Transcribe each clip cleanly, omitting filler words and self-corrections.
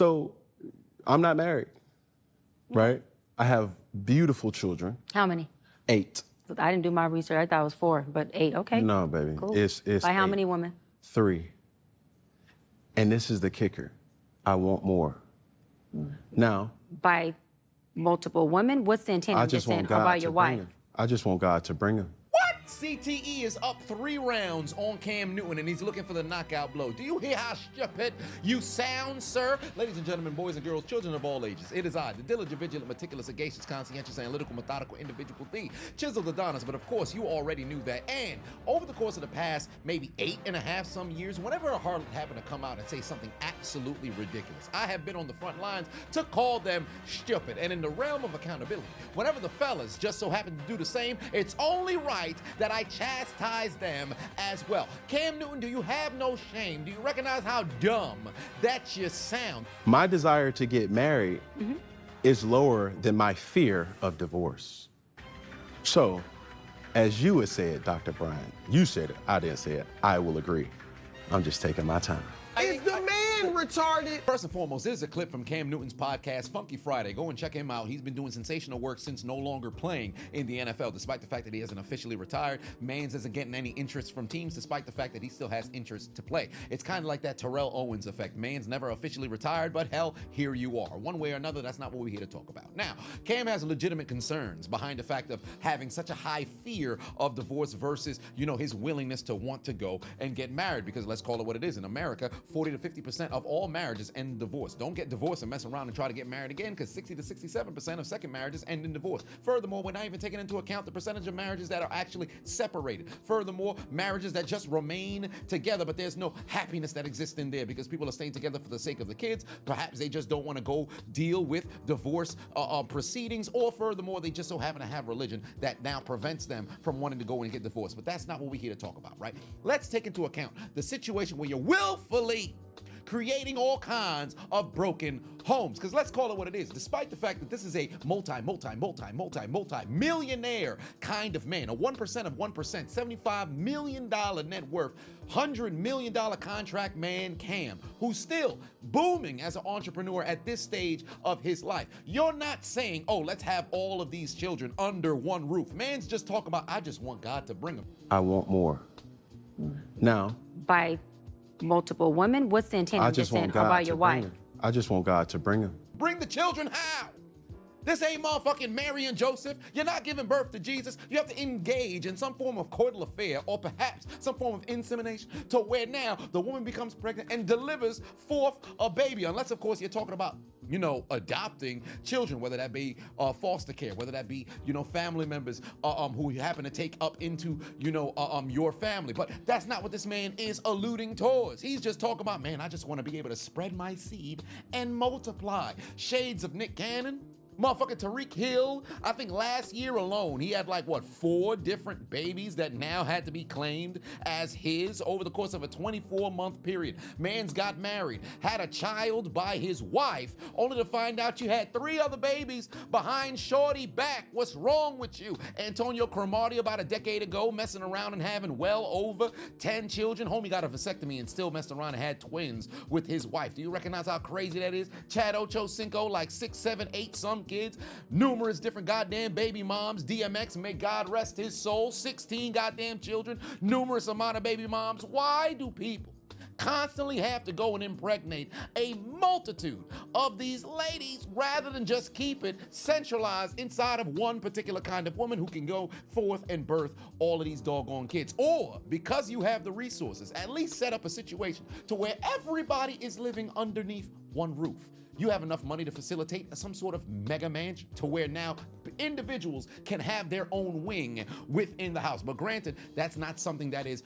So I'm not married, right? I have beautiful children. How many? 8. I didn't do my research. I thought it was 4, but 8. Okay. No, baby. Cool. It's By how 8. many women? 3. And this is the kicker. I want more. Now, By multiple women? What's the intent I of just this want or God by to your bring wife? him. I just want God to bring him. CTE is up 3 rounds on Cam Newton, and he's looking for the knockout blow. Do you hear how stupid you sound, sir? Ladies and gentlemen, boys and girls, children of all ages, it is I, the diligent, vigilant, meticulous, sagacious, conscientious, analytical, methodical individual, the chiseled Adonis. But of course, you already knew that. And over the course of the past, maybe 8.5 some years, whenever a harlot happened to come out and say something absolutely ridiculous, I have been on the front lines to call them stupid. And in the realm of accountability, whenever the fellas just so happen to do the same, it's only right that I chastise them as well. Cam Newton, do you have no shame? Do you recognize how dumb that you sound? My desire to get married is lower than my fear of divorce. So, as you would say it, Dr. Bryant, you said it, I didn't say it, I will agree. I'm just taking my time. Is the man retarded? First and foremost, this is a clip from Cam Newton's podcast, Funky Friday. Go and check him out. He's been doing sensational work since no longer playing in the NFL, despite the fact that he hasn't officially retired. Mans isn't getting any interest from teams, despite the fact that he still has interest to play. It's kind of like that Terrell Owens effect. Mans never officially retired, but hell, here you are. One way or another, that's not what we're here to talk about. Now, Cam has legitimate concerns behind the fact of having such a high fear of divorce versus, his willingness to want to go and get married, because let's call it what it is. In America, 40 to 50% of all marriages end in divorce. Don't get divorced and mess around and try to get married again, because 60 to 67% of second marriages end in divorce. Furthermore, we're not even taking into account the percentage of marriages that are actually separated. Furthermore, marriages that just remain together, but there's no happiness that exists in there because people are staying together for the sake of the kids. Perhaps they just don't want to go deal with divorce proceedings, or furthermore, they just so happen to have religion that now prevents them from wanting to go and get divorced. But that's not what we're here to talk about, right? Let's take into account the situation where you're willfully creating all kinds of broken homes. Because let's call it what it is. Despite the fact that this is a multi-millionaire kind of man, a 1% of 1%, $75 million net worth, $100 million contract man Cam, who's still booming as an entrepreneur at this stage of his life. You're not saying, oh, let's have all of these children under one roof. Man's just talking about, I just want God to bring them. I want more. Now, By multiple women? What's the intent I of this just want or God by to your bring wife? him. I just want God to bring him. Bring the children how? This ain't motherfucking Mary and Joseph. You're not giving birth to Jesus. You have to engage in some form of coital affair, or perhaps some form of insemination, to where now the woman becomes pregnant and delivers forth a baby. Unless, of course, you're talking about, adopting children, whether that be foster care, whether that be, family members who you happen to take up into, your family. But that's not what this man is alluding towards. He's just talking about, man, I just want to be able to spread my seed and multiply. Shades of Nick Cannon. Motherfucking Tariq Hill, I think last year alone, he had 4 different babies that now had to be claimed as his over the course of a 24-month period. Man's got married, had a child by his wife, only to find out you had 3 other babies behind shorty back. What's wrong with you? Antonio Cromartie about a decade ago, messing around and having well over 10 children. Homie got a vasectomy and still messed around and had twins with his wife. Do you recognize how crazy that is? Chad Ochocinco, 6, 7, 8 some kids, numerous different goddamn baby moms. DMX, may God rest his soul, 16 goddamn children, numerous amount of baby moms. Why do people constantly have to go and impregnate a multitude of these ladies rather than just keep it centralized inside of one particular kind of woman who can go forth and birth all of these doggone kids? Or, because you have the resources, at least set up a situation to where everybody is living underneath one roof. You have enough money to facilitate some sort of mega mansion to where now individuals can have their own wing within the house. But granted, that's not something that is,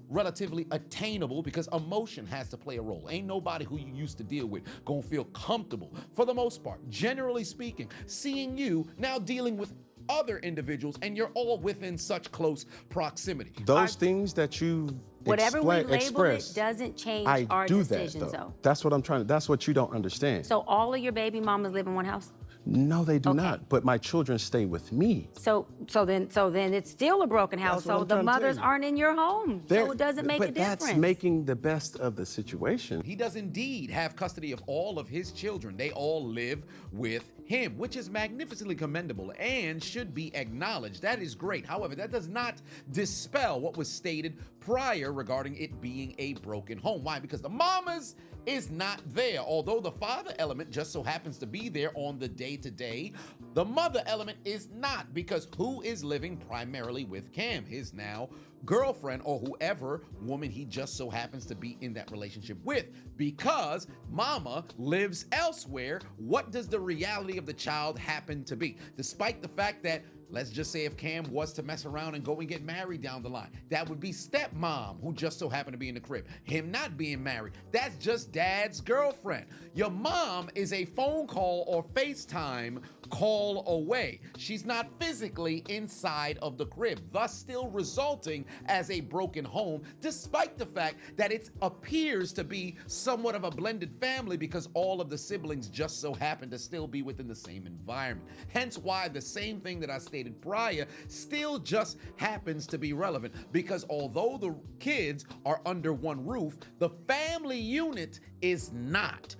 relatively attainable, because emotion has to play a role. Ain't nobody who you used to deal with gonna feel comfortable, for the most part, generally speaking, seeing you now dealing with other individuals, and you're all within such close proximity. Those things that you Whatever we label express, it doesn't change I our do decisions, that, though. That's what I'm trying to, that's what you don't understand. So all of your baby mamas live in one house? No, they do Okay. not. But my children stay with me. So then it's still a broken That's what household. I'm The trying to tell mothers you. aren't in your home, so it doesn't make a But difference. that's making the best of the situation. He does indeed have custody of all of his children. They all live with him, which is magnificently commendable and should be acknowledged. That is great. However, that does not dispel what was stated prior regarding it being a broken home. Why? Because the mamas is not there. Although the father element just so happens to be there on the day-to-day, the mother element is not, because who is living primarily with Cam? His now girlfriend, or whoever woman he just so happens to be in that relationship with. Because mama lives elsewhere, what does the reality of the child happen to be? Despite the fact that, let's just say if Cam was to mess around and go and get married down the line, that would be stepmom who just so happened to be in the crib. Him not being married, that's just dad's girlfriend. Your mom is a phone call or FaceTime call away. She's not physically inside of the crib, thus still resulting as a broken home, despite the fact that it appears to be somewhat of a blended family because all of the siblings just so happen to still be within the same environment. Hence why the same thing that I stated prior still just happens to be relevant, because although the kids are under one roof, the family unit is not.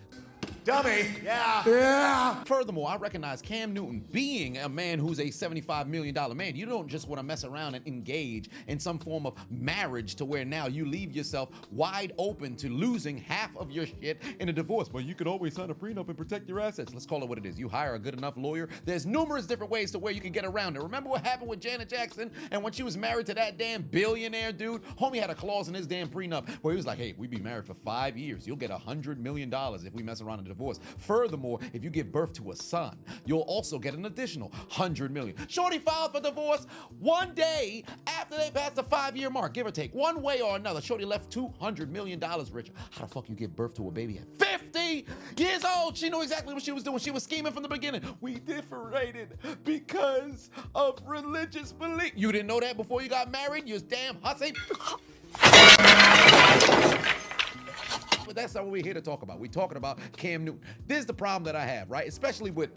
Dummy. Yeah. Furthermore, I recognize Cam Newton being a man who's a $75 million man. You don't just want to mess around and engage in some form of marriage to where now you leave yourself wide open to losing half of your shit in a divorce. But you could always sign a prenup and protect your assets. Let's call it what it is. You hire a good enough lawyer. There's numerous different ways to where you can get around it. Remember what happened with Janet Jackson and when she was married to that damn billionaire dude? Homie had a clause in his damn prenup where he was like, hey, we be married for 5 years. You'll get $100 million if we mess around and divorce. Furthermore, if you give birth to a son, you'll also get an additional $100 million. Shorty filed for divorce one day after they passed the 5-year mark, give or take. One way or another, Shorty left $200 million richer. How the fuck you give birth to a baby at 50 years old? She knew exactly what she was doing. She was scheming from the beginning. We differentiated because of religious belief. You didn't know that before you got married? You damn hussy. But that's not what we're here to talk about. We're talking about Cam Newton. This is the problem that I have, right? Especially with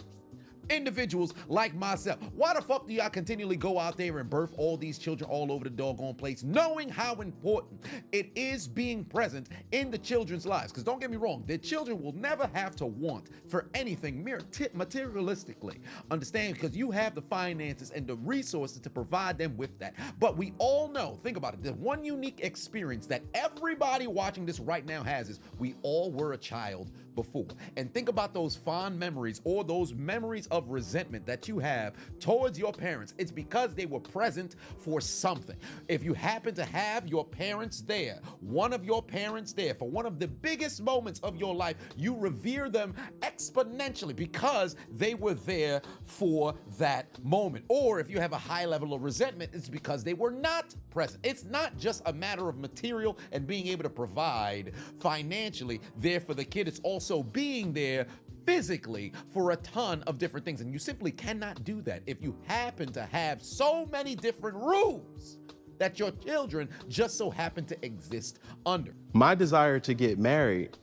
individuals like myself. Why the fuck do y'all continually go out there and birth all these children all over the doggone place, knowing how important it is being present in the children's lives? Because don't get me wrong, their children will never have to want for anything materialistically. Understand? Because you have the finances and the resources to provide them with that. But we all know, think about it, the one unique experience that everybody watching this right now has is we all were a child before. And think about those fond memories or those memories of resentment that you have towards your parents. It's because they were present for something. If you happen to have your parents there, one of your parents there for one of the biggest moments of your life, you revere them exponentially because they were there for that moment. Or if you have a high level of resentment, it's because they were not present. It's not just a matter of material and being able to provide financially there for the kid. It's also being there physically for a ton of different things. And you simply cannot do that if you happen to have so many different rules that your children just so happen to exist under. My desire to get married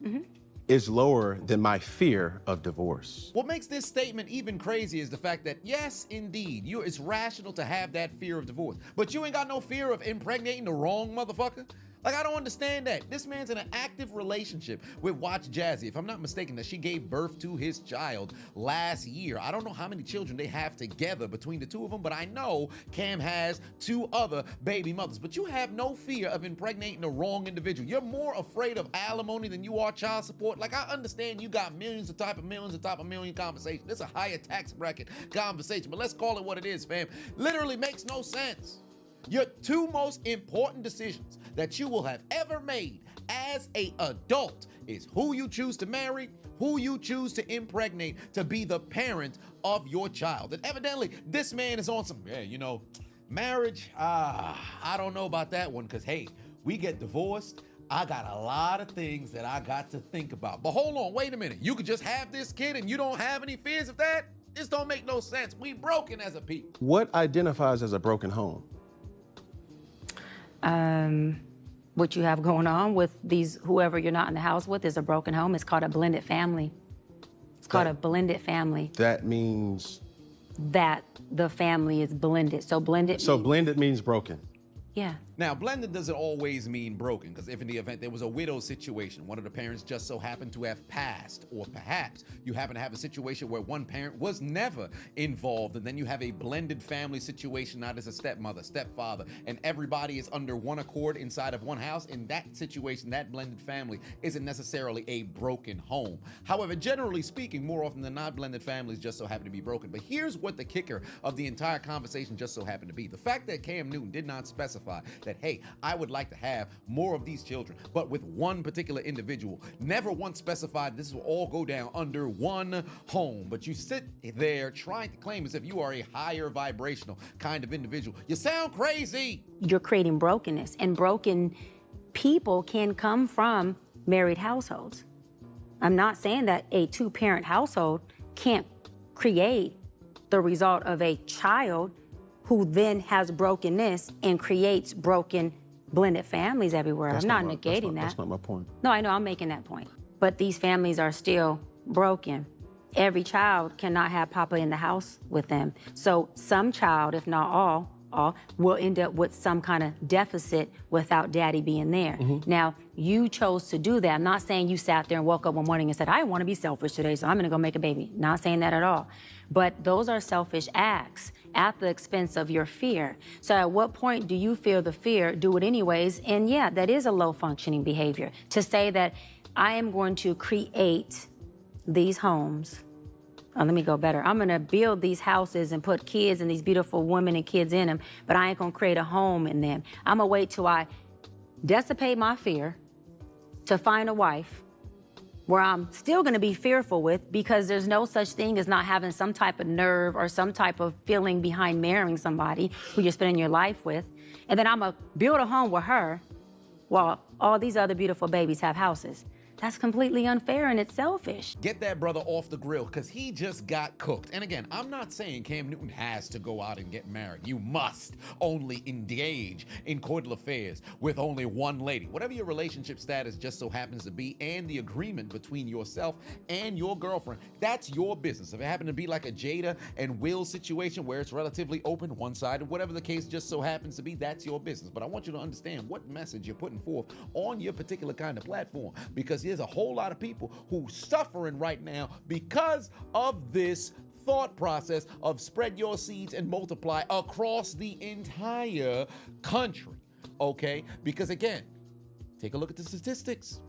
is lower than my fear of divorce. What makes this statement even crazy is the fact that, yes, indeed, it's rational to have that fear of divorce, but you ain't got no fear of impregnating the wrong motherfucker. Like, I don't understand that. This man's in an active relationship with Watch Jazzy. If I'm not mistaken, that she gave birth to his child last year. I don't know how many children they have together between the two of them, but I know Cam has 2 other baby mothers. But you have no fear of impregnating the wrong individual. You're more afraid of alimony than you are child support. Like, I understand you got millions of type of million conversation. It's a higher tax bracket conversation, but let's call it what it is, fam. Literally makes no sense. Your 2 most important decisions that you will have ever made as an adult is who you choose to marry, who you choose to impregnate to be the parent of your child. And evidently, this man is on some, marriage, I don't know about that one, because, hey, we get divorced, I got a lot of things that I got to think about. But hold on, wait a minute. You could just have this kid and you don't have any fears of that? This don't make no sense. We broken as a people. What identifies as a broken home? What you have going on with whoever you're not in the house with is a broken home. It's called a blended family. It's called a blended family. That means? That the family is blended. So blended So blended means broken. Yeah. Now, blended doesn't always mean broken, because if in the event there was a widow situation, one of the parents just so happened to have passed, or perhaps you happen to have a situation where one parent was never involved, and then you have a blended family situation, not as a stepmother, stepfather, and everybody is under one accord inside of one house, in that situation, that blended family isn't necessarily a broken home. However, generally speaking, more often than not, blended families just so happen to be broken. But here's what the kicker of the entire conversation just so happened to be. The fact that Cam Newton did not specify that, hey, I would like to have more of these children, but with one particular individual. Never once specified this will all go down under one home. But you sit there trying to claim as if you are a higher vibrational kind of individual. You sound crazy. You're creating brokenness, and broken people can come from married households. I'm not saying that a two-parent household can't create the result of a child who then has brokenness and creates broken blended families everywhere. I'm not negating that. That's not my point. No, I know, I'm making that point. But these families are still broken. Every child cannot have Papa in the house with them. So some child, if not all, will end up with some kind of deficit without Daddy being there. Now, you chose to do that. I'm not saying you sat there and woke up one morning and said, I want to be selfish today, so I'm gonna go make a baby. Not saying that at all. But those are selfish acts at the expense of your fear. So at what point do you feel the fear, do it anyways? And yeah, that is a low functioning behavior. To say that I am going to create these homes. Let me go better. I'm gonna build these houses and put kids and these beautiful women and kids in them, but I ain't gonna create a home in them. I'm gonna wait till I dissipate my fear to find a wife where I'm still gonna be fearful with, because there's no such thing as not having some type of nerve or some type of feeling behind marrying somebody who you're spending your life with. And then I'm gonna build a home with her while all these other beautiful babies have houses. That's completely unfair and it's selfish. Get that brother off the grill, because he just got cooked. And again, I'm not saying Cam Newton has to go out and get married. You must only engage in coital affairs with only one lady. Whatever your relationship status just so happens to be, and the agreement between yourself and your girlfriend, that's your business. If it happened to be like a Jada and Will situation where it's relatively open, one-sided, whatever the case just so happens to be, that's your business. But I want you to understand what message you're putting forth on your particular kind of platform, because there's a whole lot of people who suffering right now because of this thought process of spread your seeds and multiply across the entire country, okay? Because again, take a look at the statistics.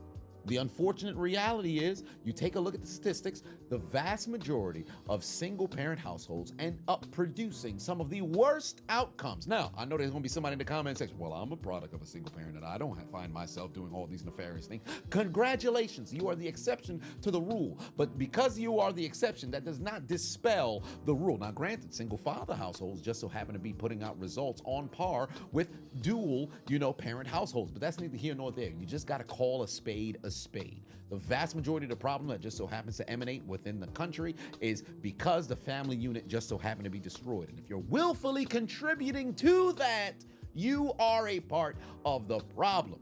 The unfortunate reality is, you take a look at the statistics, the vast majority of single-parent households end up producing some of the worst outcomes. Now, I know there's gonna be somebody in the comment section, well, I'm a product of a single parent and I don't find myself doing all these nefarious things. Congratulations, you are the exception to the rule. But because you are the exception, that does not dispel the rule. Now, granted, single-father households just so happen to be putting out results on par with dual, parent households. But that's neither here nor there. You just gotta call a spade a spade. The vast majority of the problem that just so happens to emanate within the country is because the family unit just so happened to be destroyed. And if you're willfully contributing to that, you are a part of the problem.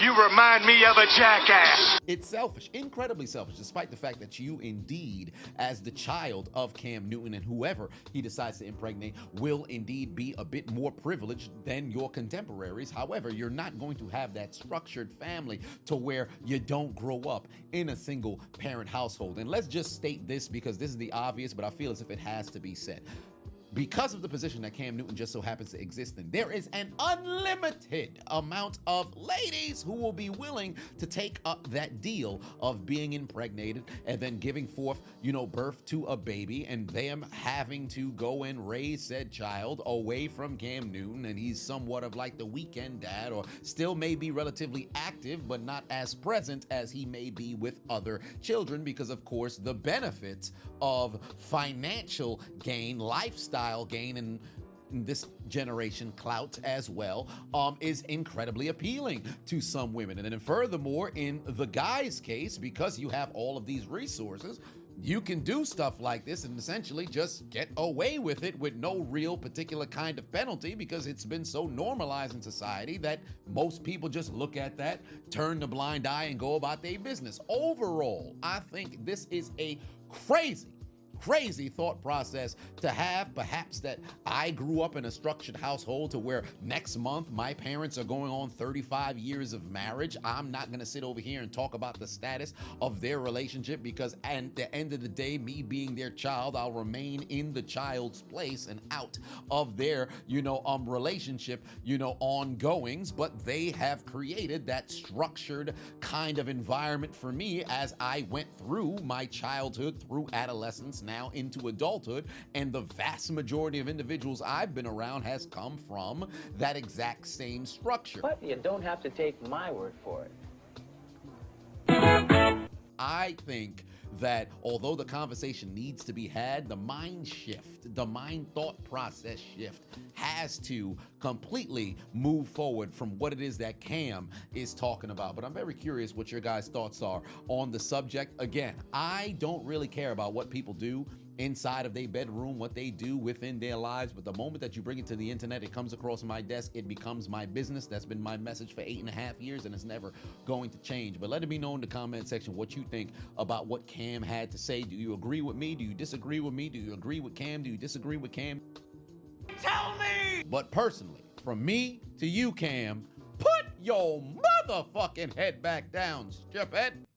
You remind me of a jackass. It's selfish, incredibly selfish, despite the fact that you indeed, as the child of Cam Newton and whoever he decides to impregnate, will indeed be a bit more privileged than your contemporaries. However, you're not going to have that structured family to where you don't grow up in a single parent household. And let's just state this, because this is the obvious, but I feel as if it has to be said. Because of the position that Cam Newton just so happens to exist in, there is an unlimited amount of ladies who will be willing to take up that deal of being impregnated and then giving forth, birth to a baby, and them having to go and raise said child away from Cam Newton, and he's somewhat of like the weekend dad, or still may be relatively active, but not as present as he may be with other children, because of course the benefits of financial gain, lifestyle gain, and this generation clout as well, is incredibly appealing to some women. And then furthermore, in the guy's case, because you have all of these resources, you can do stuff like this and essentially just get away with it with no real particular kind of penalty, because it's been so normalized in society that most people just look at that, turn the blind eye, and go about their business. Overall, I think this is a crazy thought process to have. Perhaps that I grew up in a structured household to where next month my parents are going on 35 years of marriage. I'm not going to sit over here and talk about the status of their relationship, because at the end of the day, me being their child, I'll remain in the child's place and out of their, relationship, ongoings. But they have created that structured kind of environment for me as I went through my childhood, through adolescence, now into adulthood, and the vast majority of individuals I've been around has come from that exact same structure. But you don't have to take my word for it. I think that although the conversation needs to be had, the mind shift, the mind thought process shift has to completely move forward from what it is that Cam is talking about. But I'm very curious what your guys' thoughts are on the subject. Again, I don't really care about what people do inside of their bedroom, what they do within their lives, but the moment that you bring it to the internet, it comes across my desk, it becomes my business. That's been my message for 8.5 years, and it's never going to change. But let it be known in the comment section what you think about what Cam had to say. Do you agree with me? Do you disagree with me? Do you agree with Cam? Do you disagree with Cam? Tell me! But personally, from me to you, Cam, put your motherfucking head back down, stupid.